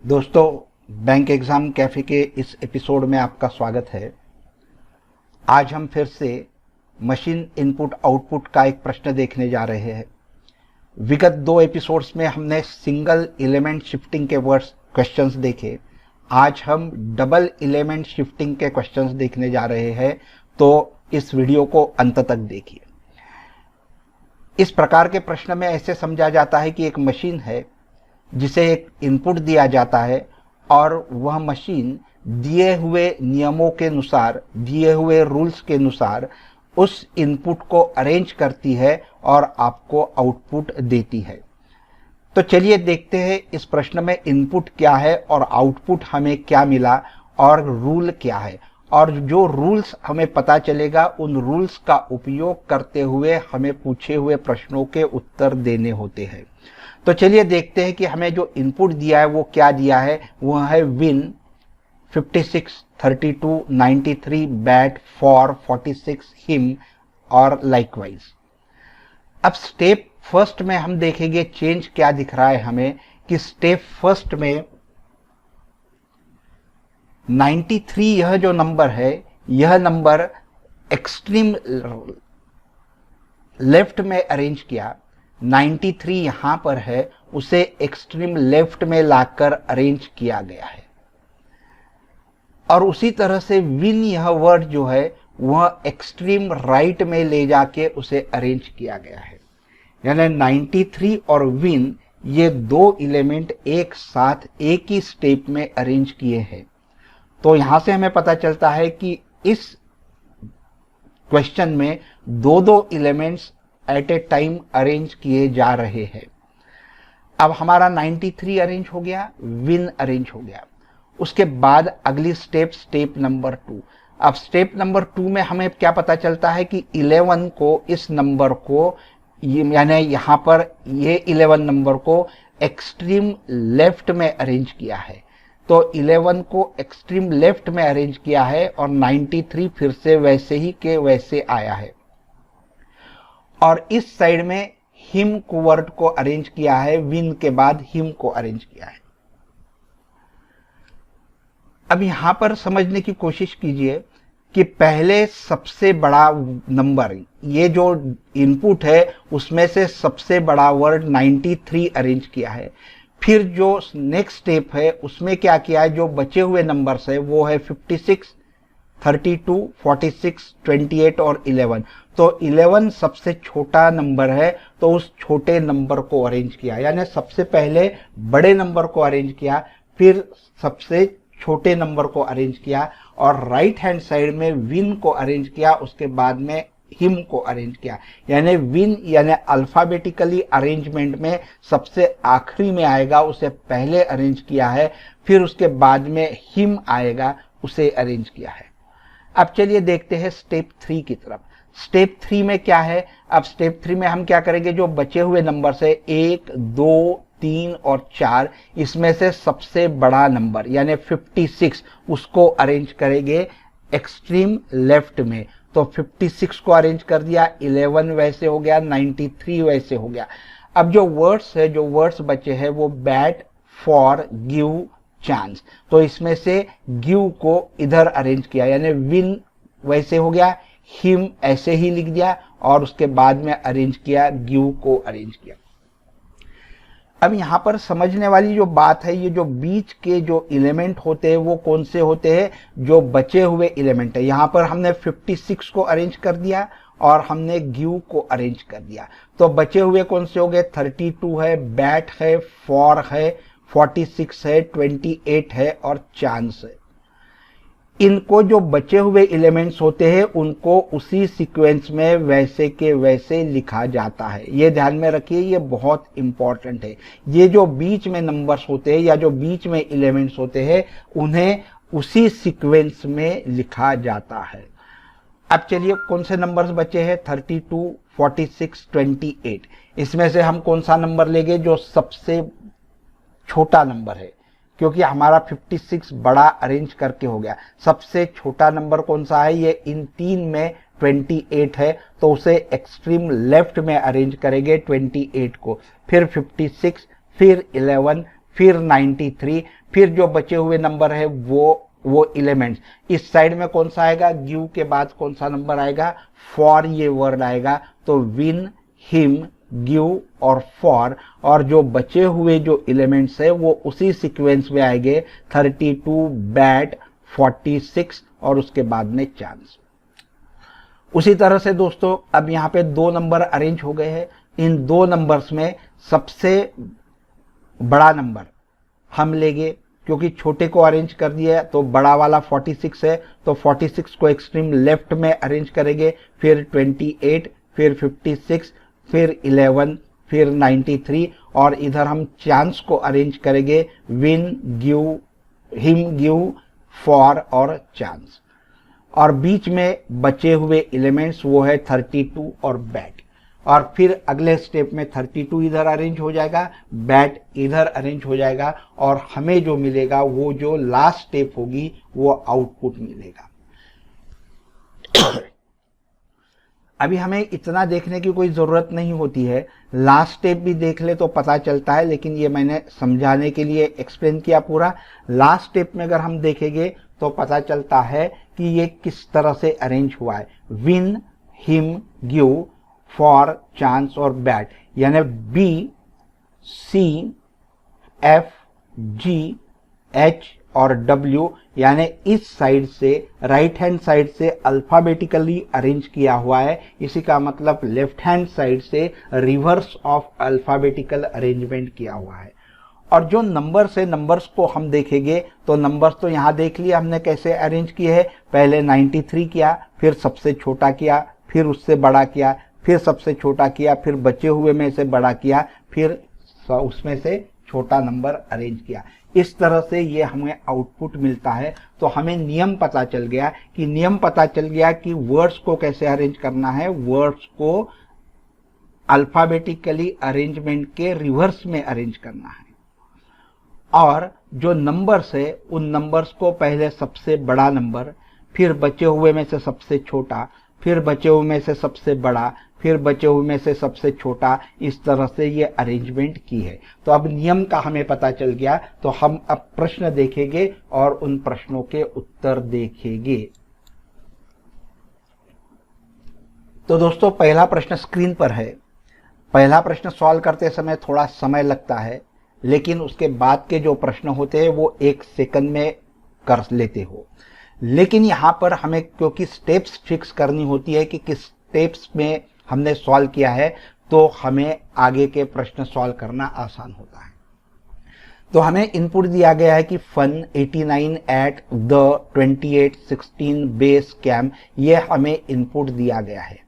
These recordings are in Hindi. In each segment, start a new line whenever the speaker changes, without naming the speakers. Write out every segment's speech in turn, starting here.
दोस्तों, बैंक एग्जाम कैफे के इस एपिसोड में आपका स्वागत है। आज हम फिर से मशीन इनपुट आउटपुट का एक प्रश्न देखने जा रहे हैं। विगत दो एपिसोड्स में हमने सिंगल एलिमेंट शिफ्टिंग के वर्ड्स क्वेश्चंस देखे। आज हम डबल एलिमेंट शिफ्टिंग के क्वेश्चंस देखने जा रहे हैं, तो इस वीडियो को अंत तक देखिए। इस प्रकार के प्रश्न में ऐसे समझा जाता है कि एक मशीन है जिसे एक इनपुट दिया जाता है और वह मशीन दिए हुए नियमों के अनुसार, दिए हुए रूल्स के अनुसार उस इनपुट को अरेंज करती है और आपको आउटपुट देती है। तो चलिए देखते हैं इस प्रश्न में इनपुट क्या है और आउटपुट हमें क्या मिला और रूल क्या है, और जो रूल्स हमें पता चलेगा उन रूल्स का उपयोग करते हुए हमें पूछे हुए प्रश्नों के उत्तर देने होते हैं। तो चलिए देखते हैं कि हमें जो इनपुट दिया है वो क्या दिया है। वह है विन 56, 32, 93, बैट, फॉर, 46, हिम और लाइकवाइज। अब स्टेप फर्स्ट में हम देखेंगे चेंज क्या दिख रहा है हमें, कि स्टेप फर्स्ट में 93 यह जो नंबर है, यह नंबर एक्सट्रीम लेफ्ट में अरेंज किया। 93 यहां पर है, उसे एक्सट्रीम लेफ्ट में लाकर अरेंज किया गया है। और उसी तरह से विन यह वर्ड जो है वह एक्सट्रीम राइट में ले जाके उसे अरेंज किया गया है। यानी 93 और विन ये दो एलिमेंट एक साथ एक ही स्टेप में अरेंज किए हैं। तो यहां से हमें पता चलता है कि इस क्वेश्चन में दो दो elements at a time arrange किए जा रहे हैं। अब हमारा 93 अरेंज हो गया, विन अरेंज हो गया। उसके बाद अगली स्टेप नंबर 2। अब स्टेप नंबर 2 में हमें क्या पता चलता है कि 11 को, इस नंबर को, यानी यहां पर ये 11 नंबर को एक्सट्रीम लेफ्ट में अरेंज किया है। तो 11 को एक्सट्रीम लेफ्ट में अरेंज किया है और 93 फिर से वैसे ही के वैसे आया है। और इस साइड में हिम को वर्ड को अरेंज किया है, विन के बाद हिम को अरेंज किया है। अब यहां पर समझने की कोशिश कीजिए कि पहले सबसे बड़ा नंबर, ये जो इनपुट है उसमें से सबसे बड़ा वर्ड 93 अरेंज किया है। फिर जो नेक्स्ट स्टेप है उसमें क्या किया है, जो बचे हुए नंबर्स है वो है 56, 32, 46, 28 और 11। तो 11 सबसे छोटा नंबर है, तो उस छोटे नंबर को अरेंज किया। यानी सबसे पहले बड़े नंबर को अरेंज किया, फिर सबसे छोटे नंबर को अरेंज किया और राइट हैंड साइड में विन को अरेंज किया, उसके बाद में हिम को अरेंज किया। यानी विन यानी अल्फाबेटिकली अरेंजमेंट में सबसे आखिरी में आएगा उसे पहले अरेंज किया है, फिर उसके बाद में हिम आएगा उसे अरेंज किया है। अब चलिए देखते हैं स्टेप 3 की तरफ। स्टेप 3 में क्या है, अब स्टेप 3 में हम क्या करेंगे, जो बचे हुए नंबर है 1, 2, 3 और 4, इसमें से सबसे बड़ा नंबर यानी 56 उसको अरेंज करेंगे एक्सट्रीम लेफ्ट में। तो 56 को अरेंज कर दिया, 11 वैसे हो गया, 93 वैसे हो गया। अब जो वर्ड्स है, जो वर्ड्स बचे हैं वो बैट, फॉर, गिव, चांस। तो इसमें से गिव को इधर अरेंज किया, यानी विन वैसे हो गया, हिम ऐसे ही लिख दिया और उसके बाद में अरेंज किया, गिव को अरेंज किया। अब यहां पर समझने वाली जो बात है, ये जो बीच के जो एलिमेंट होते हैं वो कौन से होते हैं, जो बचे हुए एलिमेंट है। यहां पर हमने 56 को अरेंज कर दिया और हमने गिव को अरेंज कर दिया। तो बचे हुए कौन से हो गए, 32 है, बैट है, फॉर है, 46 है, 28 है और चांस है। इनको जो बचे हुए एलिमेंट्स होते हैं उनको उसी सीक्वेंस में वैसे के वैसे लिखा जाता है। ये ध्यान में रखिए, ये बहुत इंपॉर्टेंट है। ये जो बीच में नंबर्स होते हैं या जो बीच में एलिमेंट्स होते हैं उन्हें उसी सीक्वेंस में लिखा जाता है। अब चलिए कौन से नंबर्स बचे हैं, 32, 46, 28। इसमें से हम कौन सा नंबर लेंगे, जो सबसे छोटा नंबर है, क्योंकि हमारा 56 बड़ा अरेंज करके हो गया। सबसे छोटा नंबर कौन सा है, ये इन तीन में 28 है, तो उसे एक्सट्रीम लेफ्ट में अरेंज करेंगे 28 को, फिर 56, फिर 11, फिर 93, फिर जो बचे हुए नंबर है वो एलिमेंट्स। इस साइड में कौन सा आएगा, गिव के बाद कौन सा नंबर आएगा, फॉर ये वर्ड आएगा। तो विन, हिम, गिव और फॉर, और जो बचे हुए जो एलिमेंट्स है वो उसी सीक्वेंस में आएंगे, 32, बैट, 46 और उसके बाद में चांस। उसी तरह से दोस्तों अब यहाँ पे दो नंबर अरेंज हो गए हैं। इन दो नंबर्स में सबसे बड़ा नंबर हम लेंगे, क्योंकि छोटे को अरेंज कर दिया तो बड़ा वाला 46 है, तो 46 को एक्सट्रीम लेफ्ट में अरेंज करेंगे, फिर 28, फिर 56, फिर 11, फिर 93, और इधर हम चांस को अरेंज करेंगे, win, give, him, give, for और चांस। और बीच में बचे हुए एलिमेंट्स वो है 32 और बैट। और फिर अगले स्टेप में 32 इधर अरेंज हो जाएगा, बैट इधर अरेंज हो जाएगा, और हमें जो मिलेगा वो जो लास्ट स्टेप होगी वो आउटपुट मिलेगा। अभी हमें इतना देखने की कोई ज़रूरत नहीं होती है, लास्ट स्टेप भी देख ले तो पता चलता है, लेकिन ये मैंने समझाने के लिए एक्सप्लेन किया पूरा। लास्ट स्टेप में अगर हम देखेंगे तो पता चलता है कि ये किस तरह से अरेंज हुआ है, win, him, give, for, chance और बैट, यानी बी, सी, एफ, जी, एच और डब्ल्यू, यानी इस साइड से राइट हैंड साइड से अल्फाबेटिकली अरेंज किया हुआ है। इसी का मतलब लेफ्ट हैंड साइड से रिवर्स ऑफ अल्फाबेटिकल अरेंजमेंट किया हुआ है। और जो नंबर्स है, नंबर्स को हम देखेंगे तो नंबर्स तो यहाँ देख लिया हमने कैसे अरेंज किए हैं। पहले 93 किया, फिर सबसे छोटा किया, फिर उससे बड़ा किया, फिर सबसे छोटा किया, फिर बचे हुए में से बड़ा किया, फिर उसमें से छोटा नंबर अरेंज किया। इस तरह से ये हमें आउटपुट मिलता है। तो हमें नियम पता चल गया कि वर्ड्स को कैसे अरेंज करना है। वर्ड्स को अल्फाबेटिकली अरेंजमेंट के रिवर्स में अरेंज करना है, और जो नंबर्स है उन नंबर्स को पहले सबसे बड़ा नंबर, फिर बचे हुए में से सबसे छोटा, फिर बचे हुए में से सबसे बड़ा, फिर बचे हुए में से सबसे छोटा, इस तरह से ये अरेंजमेंट की है। तो अब नियम का हमें पता चल गया, तो हम अब प्रश्न देखेंगे और उन प्रश्नों के उत्तर देखेंगे। तो दोस्तों पहला प्रश्न स्क्रीन पर है। पहला प्रश्न सॉल्व करते समय थोड़ा समय लगता है, लेकिन उसके बाद के जो प्रश्न होते हैं वो 1 सेकंड में कर लेते हो। लेकिन यहाँ पर हमें क्योंकि स्टेप्स फिक्स करनी होती है कि किस स्टेप्स में हमने सॉल्व किया है, तो हमें आगे के प्रश्न सॉल्व करना आसान होता है। तो हमें इनपुट दिया गया है कि fun 89 at the 2816 base camp, ये हमें इनपुट दिया गया है।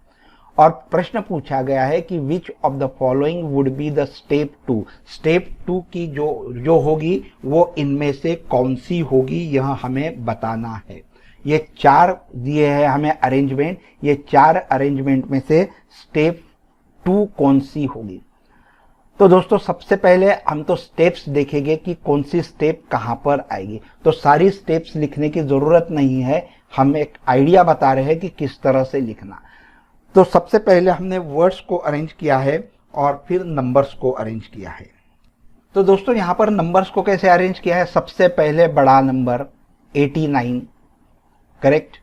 और प्रश्न पूछा गया है कि which of the following would be the step 2। Step 2 की जो होगी वो इनमें से कौन सी होगी, यह हमें बताना है। ये 4 दिए हैं हमें अरेंजमेंट, ये 4 अरेंजमेंट में से स्टेप 2 कौन सी होगी। तो दोस्तों सबसे पहले हम तो स्टेप्स देखेंगे कि कौन सी स्टेप कहां पर आएगी। तो सारी स्टेप्स लिखने की जरूरत नहीं है, हम एक आइडिया बता रहे हैं कि किस तरह से लिखना। तो सबसे पहले हमने वर्ड्स को अरेंज किया है और फिर नंबर्स को अरेंज किया है। तो दोस्तों यहां पर नंबर्स को कैसे अरेंज किया है, सबसे पहले बड़ा नंबर 89, करेक्ट।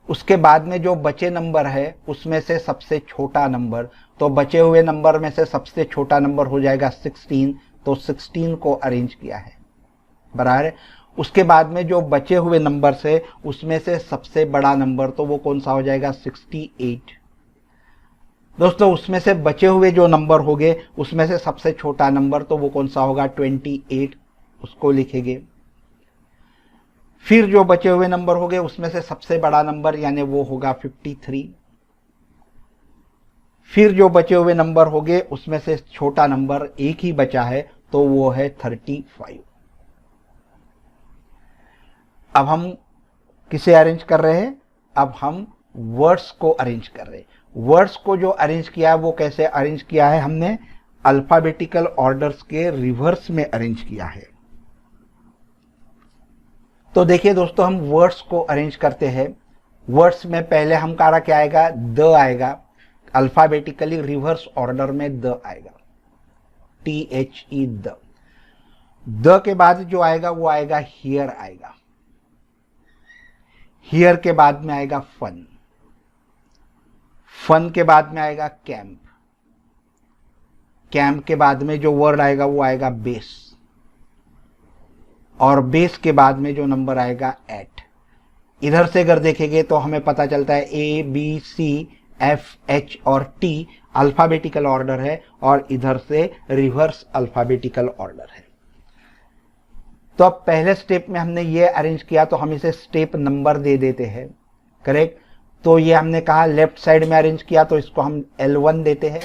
उसके बाद में जो बचे नंबर है उसमें से सबसे छोटा नंबर, तो बचे हुए नंबर में से सबसे छोटा नंबर हो जाएगा 16, तो 16 को अरेंज किया है, बराबर। उसके बाद में जो बचे हुए नंबर है उसमें से सबसे बड़ा नंबर, तो वो कौन सा हो जाएगा 68। दोस्तों उसमें से बचे हुए जो नंबर हो गए उसमें से सबसे छोटा नंबर, तो वो कौन सा होगा 28, उसको लिखेंगे। फिर जो बचे हुए नंबर हो गए उसमें से सबसे बड़ा नंबर यानी वो होगा 53। फिर जो बचे हुए नंबर हो गए उसमें से छोटा नंबर एक ही बचा है, तो वो है 35। अब हम किसे अरेंज कर रहे हैं, अब हम वर्ड्स को अरेंज कर रहे हैं। वर्ड्स को जो अरेंज किया है वो कैसे अरेंज किया है, हमने अल्फाबेटिकल ऑर्डर्स के रिवर्स में अरेंज किया है। तो देखिए दोस्तों हम वर्ड्स को अरेंज करते हैं। वर्ड्स में पहले हमारा क्या आएगा, द आएगा, अल्फाबेटिकली रिवर्स ऑर्डर में द आएगा, THE द। द के बाद जो आएगा वो आएगा हियर आएगा, हियर के बाद में आएगा फन, फन के बाद में आएगा कैंप, कैंप के बाद में जो वर्ड आएगा वो आएगा बेस, और बेस के बाद में जो नंबर आएगा एट। इधर से अगर देखेंगे तो हमें पता चलता है A B C F H और टी अल्फाबेटिकल ऑर्डर है, और इधर से रिवर्स अल्फाबेटिकल ऑर्डर है। तो अब पहले स्टेप में हमने ये अरेंज किया तो हम इसे स्टेप नंबर दे देते हैं, करेक्ट। तो ये हमने कहा लेफ्ट साइड में अरेंज किया तो इसको हम L1 देते हैं,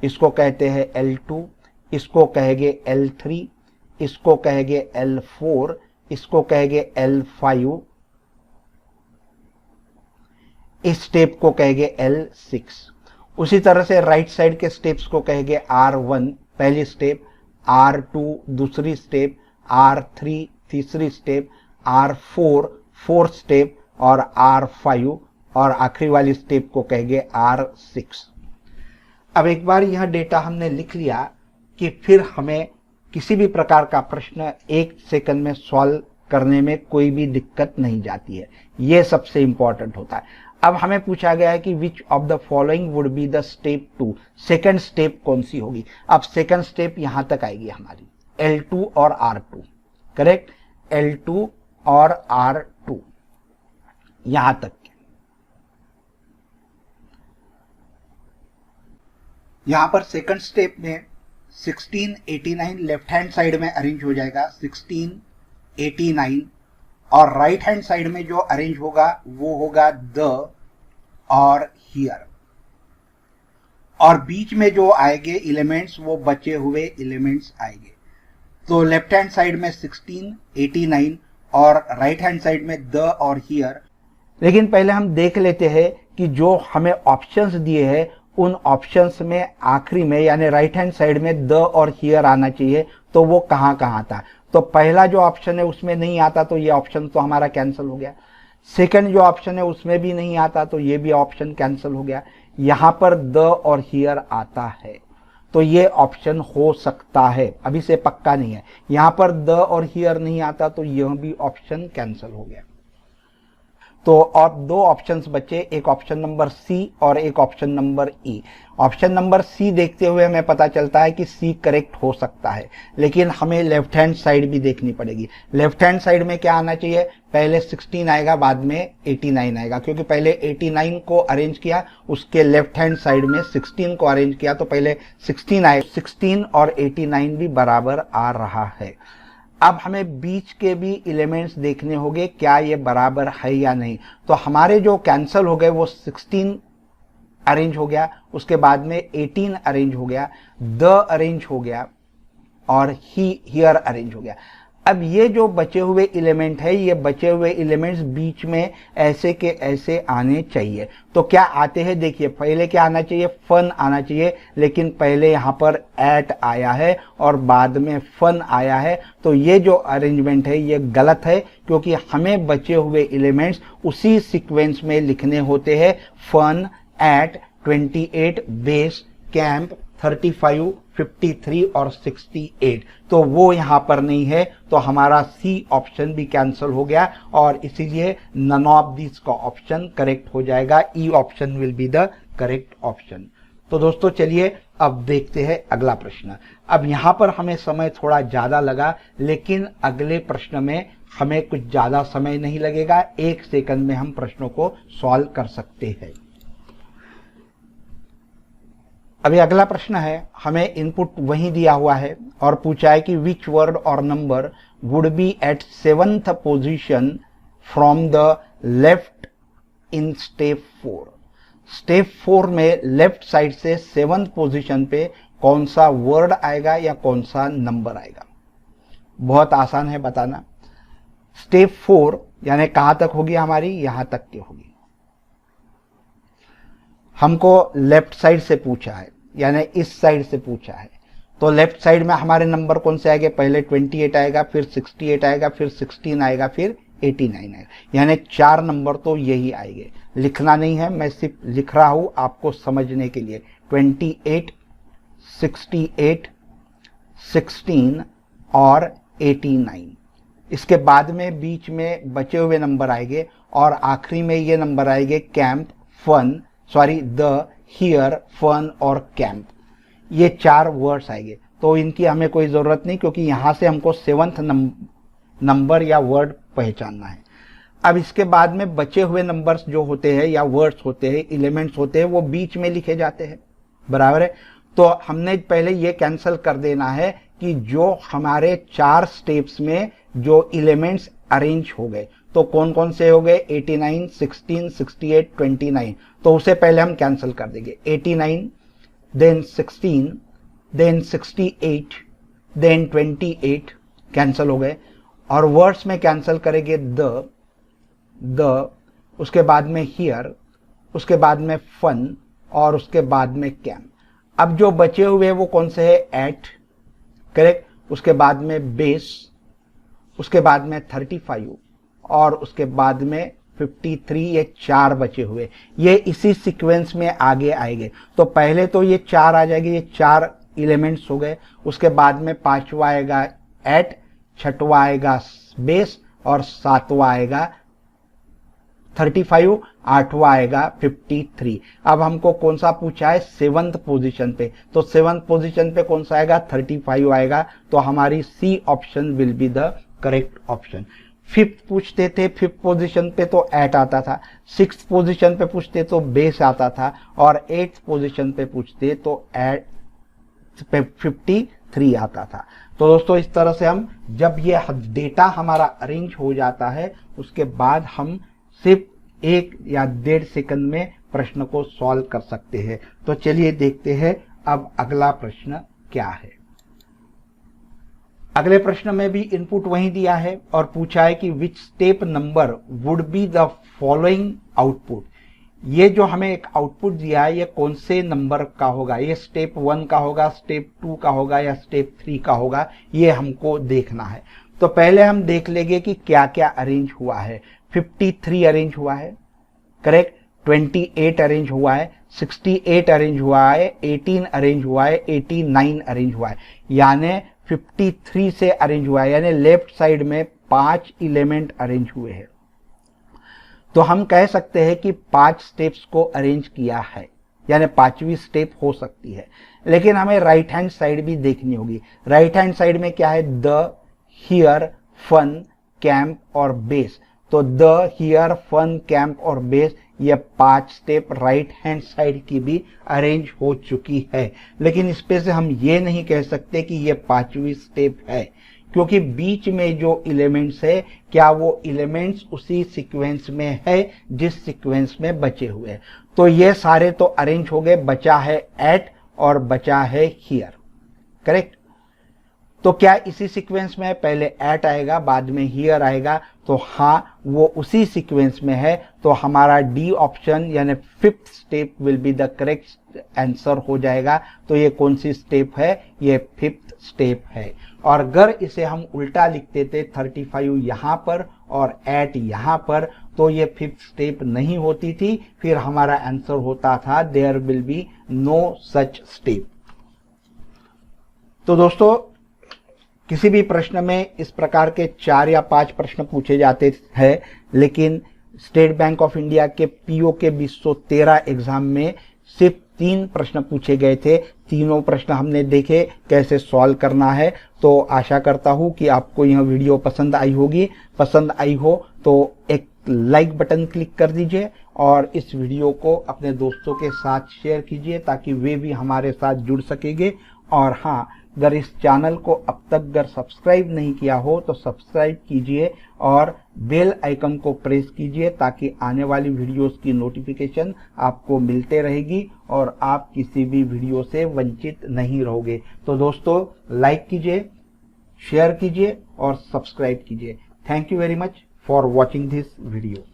इसको कहते हैं L2, इसको कहेंगे L3, इसको कहेंगे L4, इसको कहेंगे L5, इस स्टेप को कहेंगे L6। उसी तरह से राइट साइड के स्टेप्स को कहेंगे R1 पहली स्टेप, R2 दूसरी स्टेप, R3 तीसरी स्टेप, R4 फोर्थ स्टेप, और R5 और आखिरी वाली स्टेप को कहेंगे R6। अब एक बार यह डेटा हमने लिख लिया कि फिर हमें किसी भी प्रकार का प्रश्न 1 सेकंड में सॉल्व करने में कोई भी दिक्कत नहीं जाती है, यह सबसे इंपॉर्टेंट होता है। अब हमें पूछा गया है कि which of the following would be the step 2, second step कौन सी होगी। अब सेकंड स्टेप यहां तक आएगी हमारी, L2 और R2, करेक्ट, L2 और R2 यहां तक। यहां पर सेकंड स्टेप में 1689 लेफ्ट हैंड साइड में अरेंज हो जाएगा, 1689, और राइट हैंड साइड में जो अरेंज होगा वो होगा द और हियर, और बीच में जो आएंगे एलिमेंट्स वो बचे हुए एलिमेंट्स आएंगे। तो लेफ्ट हैंड साइड में 1689 और राइट हैंड साइड में द और हियर। लेकिन पहले हम देख लेते हैं कि जो हमें ऑप्शंस दिए हैं उन ऑप्शंस में आखिरी में यानी राइट हैंड साइड में द और हियर आना चाहिए, तो वो कहां कहां था। तो पहला जो ऑप्शन है उसमें नहीं आता तो ये ऑप्शन तो हमारा कैंसिल हो गया। सेकंड जो ऑप्शन है उसमें भी नहीं आता तो ये भी ऑप्शन कैंसिल हो गया। यहां पर द और हियर आता है तो ये ऑप्शन हो सकता है, अभी से पक्का नहीं है। यहां पर द और हियर नहीं आता तो यह भी ऑप्शन कैंसिल हो गया। तो और दो ऑप्शंस बचे, एक ऑप्शन नंबर सी और एक option number E. Option number C देखते हुए हमें पता चलता है कि सी करेक्ट हो सकता है, लेकिन हमें लेफ्ट हैंड साइड भी देखनी पड़ेगी। लेफ्ट हैंड साइड में क्या आना चाहिए, पहले 16 आएगा बाद में 89 आएगा, क्योंकि पहले 89 को अरेंज किया, उसके लेफ्ट हैंड साइड में 16 को अरेंज किया तो पहले 16 आए। 16 और 89 भी बराबर आ रहा है। अब हमें बीच के भी एलिमेंट्स देखने होंगे, क्या ये बराबर है या नहीं। तो हमारे जो कैंसिल हो गए वो 16 अरेंज हो गया, उसके बाद में 18 अरेंज हो गया, द अरेंज हो गया और हियर अरेंज हो गया। अब ये जो बचे हुए एलिमेंट है, ये बचे हुए एलिमेंट्स बीच में ऐसे के ऐसे आने चाहिए। तो क्या आते हैं, देखिए पहले क्या आना चाहिए, फन आना चाहिए, लेकिन पहले यहाँ पर एट आया है और बाद में फन आया है। तो ये जो अरेंजमेंट है ये गलत है, क्योंकि हमें बचे हुए एलिमेंट्स उसी सीक्वेंस में लिखने होते हैं, फन, एट, 28, बेस, कैंप, 35, 53 और 68। तो वो यहां पर नहीं है, तो हमारा सी ऑप्शन भी कैंसिल हो गया और इसीलिए नन ऑफ दिस का ऑप्शन करेक्ट हो जाएगा। E option will be the correct option. तो दोस्तों चलिए अब देखते हैं अगला प्रश्न। अब यहां पर हमें समय थोड़ा ज्यादा लगा, लेकिन अगले प्रश्न में हमें कुछ ज्यादा समय नहीं लगेगा, 1 सेकंड में हम प्रश्नों को सॉल्व कर सकते हैं। अभी अगला प्रश्न है, हमें इनपुट वही दिया हुआ है और पूछा है कि विच वर्ड और number would be at 7th position from the left in step 4। Step 4 में लेफ्ट साइड से 7th पोजीशन पे कौन सा वर्ड आएगा या कौन सा नंबर आएगा। बहुत आसान है बताना। स्टेप 4 यानी कहां तक होगी हमारी, यहां तक की होगी। हमको लेफ्ट साइड से पूछा है, यानी इस साइड से पूछा है, तो लेफ्ट साइड में हमारे नंबर कौन से आएंगे, पहले 28 आएगा, फिर 68 आएगा, फिर 16 आएगा, फिर 89 आएगा, यानी 4 नंबर तो यही आएंगे। लिखना नहीं है, मैं सिर्फ लिख रहा हूं आपको समझने के लिए। 28, 68, 16 और 89। इसके बाद में बीच में बचे हुए नंबर आएंगे और आखिरी में ये नंबर आएंगे camp, fun, sorry the, here, fun और कैंप। ये 4 वर्ड्स आएंगे, तो इनकी हमें कोई ज़रूरत नहीं क्योंकि यहाँ से हमको 7th नंबर या वर्ड पहचानना है। अब इसके बाद में बचे हुए नंबर्स जो होते हैं या वर्ड्स होते हैं, एलिमेंट्स होते हैं, वो बीच में लिखे जाते हैं, बराबर है। तो हमने पहले ये कैंसिल कर देना है कि जो हमारे 4 स्टेप्स में जो एलिमेंट्स अरेंज हो गए, तो कौन कौन से हो गए, 89, 16, 68, 29, तो उसे पहले हम कैंसिल कर देंगे। 89, देन 16, देन 68, देन 28 कैंसिल हो गए। और वर्ड्स में कैंसिल करेंगे द, उसके बाद में हियर, उसके बाद में फन और उसके बाद में कैंप। अब जो बचे हुए वो कौन से है, एट, करेक्ट, उसके बाद में बेस, उसके बाद में 35 और उसके बाद में 53, ये 4 बचे हुए, ये इसी सीक्वेंस में आगे आएंगे। तो पहले तो ये 4 आ जाएंगे, ये 4 एलिमेंट्स हो गए। उसके बाद में 5वां आएगा एट, 6वां आएगा बेस और 7वां आएगा 35, 8वां आएगा 53। अब हमको कौन सा पूछा है, 7th पोजीशन पे, तो 7th पोजीशन पे कौन सा आएगा, 35 आएगा। तो हमारी C option will be the correct option. 5th पूछते थे, 5th पोजीशन पे तो एट आता था, 6th पोजीशन पे पूछते तो बेस आता था और 8th पोजीशन पे पूछते तो एट 53 आता था। तो दोस्तों इस तरह से हम जब ये डेटा हमारा अरेंज हो जाता है उसके बाद हम सिर्फ 1 या 1.5 सेकंड में प्रश्न को सॉल्व कर सकते हैं। तो चलिए देखते हैं अब अगला प्रश्न क्या है। अगले प्रश्न में भी इनपुट वही दिया है और पूछा है कि which step number would be the following output. ये जो हमें एक आउटपुट दिया है ये कौन से नंबर का होगा, ये स्टेप 1 का होगा, स्टेप 2 का होगा या स्टेप 3 का होगा, ये हमको देखना है। तो पहले हम देख लेंगे कि क्या क्या अरेंज हुआ है। 53 अरेंज हुआ है, करेक्ट, 28 अरेंज हुआ है, 68 अरेंज हुआ है, 18 अरेंज हुआ है, 89 अरेंज हुआ है, यानी 53 से अरेंज हुआ है, यानी लेफ्ट साइड में 5 एलिमेंट अरेंज हुए हैं। तो हम कह सकते हैं कि 5 स्टेप्स को अरेंज किया है, यानी 5वीं स्टेप हो सकती है। लेकिन हमें राइट हैंड साइड भी देखनी होगी। राइट हैंड साइड में क्या है, द, हियर, फन, कैंप और बेस। तो द, हियर, फन, कैंप और बेस, ये 5 स्टेप राइट हैंड साइड की भी अरेंज हो चुकी है। लेकिन इस पे से हम ये नहीं कह सकते कि ये 5वीं स्टेप है, क्योंकि बीच में जो एलिमेंट्स है क्या वो एलिमेंट्स उसी सीक्वेंस में है जिस सीक्वेंस में बचे हुए हैं। तो ये सारे तो अरेंज हो गए, बचा है एट और बचा है हियर, करेक्ट। तो क्या इसी सीक्वेंस में है, पहले एट आएगा बाद में हियर आएगा, तो हाँ वो उसी सीक्वेंस में है। तो हमारा डी ऑप्शन यानी 5th step will be the correct answer हो जाएगा। तो ये कौन सी स्टेप है, ये 5th स्टेप है। और अगर इसे हम उल्टा लिखते थे 35 यहाँ पर और 8 यहाँ पर, तो ये 5th स्टेप नहीं होती थी, फिर हमारा आंसर होता था there will be no such step. तो दोस्तों किसी भी प्रश्न में इस प्रकार के 4 या 5 प्रश्न पूछे जाते हैं, लेकिन स्टेट बैंक ऑफ इंडिया के पीओ के 2013 एग्जाम में सिर्फ 3 प्रश्न पूछे गए थे। तीनों प्रश्न हमने देखे कैसे सॉल्व करना है। तो आशा करता हूं कि आपको यह वीडियो पसंद आई होगी। पसंद आई हो तो एक लाइक बटन क्लिक कर दीजिए और इस वीडियो को अपने दोस्तों के साथ शेयर कीजिए ताकि वे भी हमारे साथ जुड़ सकेंगे। और हाँ, अगर इस चैनल को अब तक अगर सब्सक्राइब नहीं किया हो तो सब्सक्राइब कीजिए और बेल आइकन को प्रेस कीजिए ताकि आने वाली वीडियोस की नोटिफिकेशन आपको मिलते रहेगी और आप किसी भी वीडियो से वंचित नहीं रहोगे। तो दोस्तों लाइक कीजिए, शेयर कीजिए और सब्सक्राइब कीजिए। Thank you very much for watching this video.